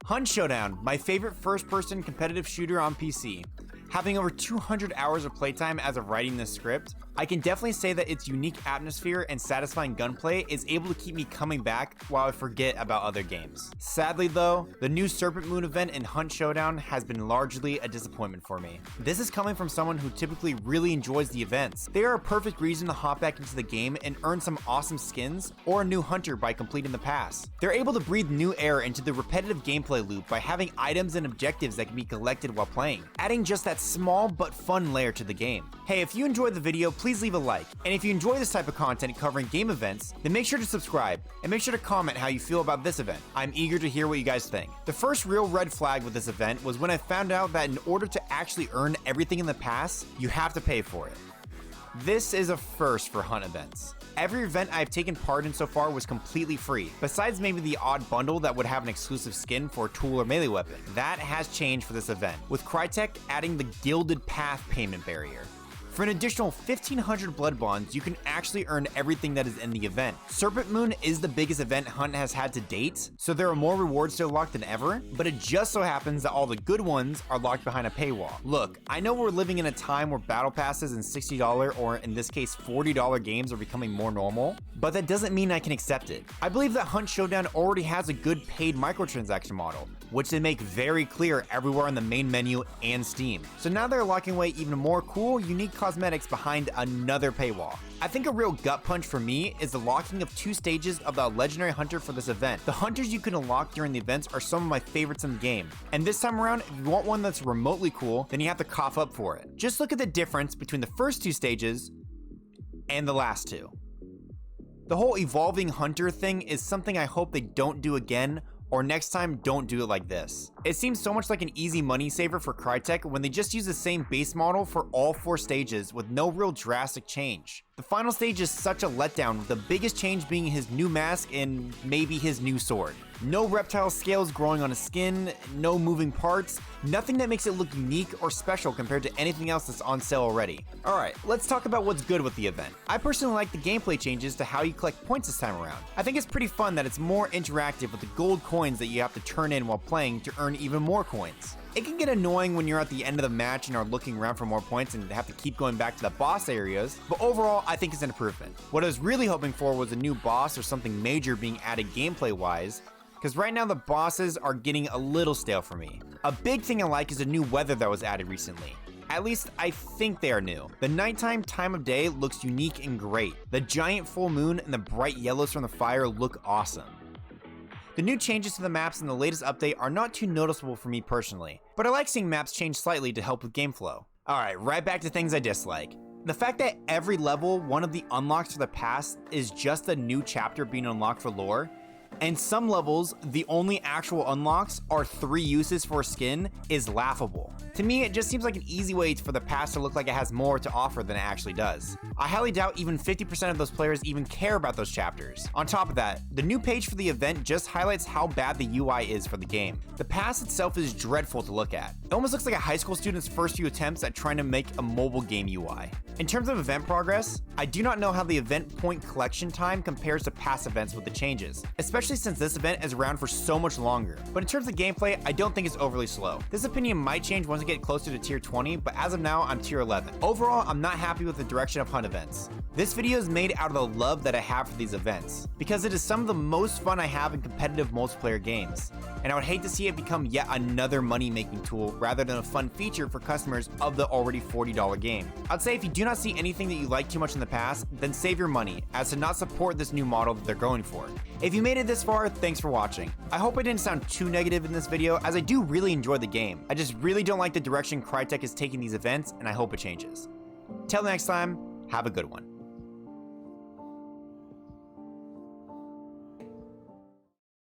Hunt Showdown, my favorite first-person competitive shooter on PC. Having over 200 hours of playtime as of writing this script, I can definitely say that its unique atmosphere and satisfying gunplay is able to keep me coming back while I forget about other games. Sadly though, the new Serpent Moon event in Hunt Showdown has been largely a disappointment for me. This is coming from someone who typically really enjoys the events. They are a perfect reason to hop back into the game and earn some awesome skins or a new hunter by completing the pass. They're able to breathe new air into the repetitive gameplay loop by having items and objectives that can be collected while playing, adding just that small but fun layer to the game. Hey, if you enjoyed the video, please leave a like. And if you enjoy this type of content covering game events, then make sure to subscribe and make sure to comment how you feel about this event. I'm eager to hear what you guys think. The first real red flag with this event was when I found out that in order to actually earn everything in the pass, you have to pay for it. This is a first for Hunt events. Every event I've taken part in so far was completely free, besides maybe the odd bundle that would have an exclusive skin for a tool or melee weapon. That has changed for this event, with Crytek adding the Gilded Path payment barrier. For an additional 1,500 blood bonds, you can actually earn everything that is in the event. Serpent Moon is the biggest event Hunt has had to date, so there are more rewards still locked than ever, but it just so happens that all the good ones are locked behind a paywall. Look, I know we're living in a time where battle passes and $60 or in this case $40 games are becoming more normal, but that doesn't mean I can accept it. I believe that Hunt Showdown already has a good paid microtransaction model, which they make very clear everywhere in the main menu and Steam. So now they're locking away even more cool, unique cosmetics behind another paywall. I think a real gut punch for me is the locking of 2 stages of the legendary hunter for this event. The hunters you can unlock during the events are some of my favorites in the game, and this time around, if you want one that's remotely cool, then you have to cough up for it. Just look at the difference between the first 2 stages and the last 2. The whole evolving hunter thing is something I hope they don't do again, or next time don't do it like this. It seems so much like an easy money saver for Crytek when they just use the same base model for all 4 stages with no real drastic change. The final stage is such a letdown, with the biggest change being his new mask and maybe his new sword. No reptile scales growing on his skin, no moving parts, nothing that makes it look unique or special compared to anything else that's on sale already. Alright, let's talk about what's good with the event. I personally like the gameplay changes to how you collect points this time around. I think it's pretty fun that it's more interactive with the gold coins that you have to turn in while playing to earn even more coins. It can get annoying when you're at the end of the match and are looking around for more points and have to keep going back to the boss areas, but overall I think it's an improvement. What I was really hoping for was a new boss or something major being added gameplay wise, because right now the bosses are getting a little stale for me. A big thing I like is the new weather that was added recently. At least I think they are new. The nighttime time of day looks unique and great. The giant full moon and the bright yellows from the fire look awesome. The new changes to the maps in the latest update are not too noticeable for me personally, but I like seeing maps change slightly to help with game flow. Alright, right back to things I dislike. The fact that every level, one of the unlocks for the past is just a new chapter being unlocked for lore, and some levels, the only actual unlocks are 3 uses for a skin, is laughable. To me, it just seems like an easy way for the past to look like it has more to offer than it actually does. I highly doubt even 50% of those players even care about those chapters. On top of that, the new page for the event just highlights how bad the UI is for the game. The pass itself is dreadful to look at. It almost looks like a high school student's first few attempts at trying to make a mobile game UI. In terms of event progress, I do not know how the event point collection time compares to past events with the changes, especially since this event is around for so much longer. But in terms of gameplay, I don't think it's overly slow. This opinion might change once I get closer to tier 20, but as of now, I'm tier 11. Overall, I'm not happy with the direction of Hunt events. This video is made out of the love that I have for these events, because it is some of the most fun I have in competitive multiplayer games, and I would hate to see it become yet another money-making tool rather than a fun feature for customers of the already $40 game. I'd say if you do not see anything that you like too much in the past, then save your money, as to not support this new model that they're going for. If you made it this far, thanks for watching. I hope I didn't sound too negative in this video, as I do really enjoy the game. I just really don't like the direction Crytek is taking these events, and I hope it changes. Till next time, have a good one.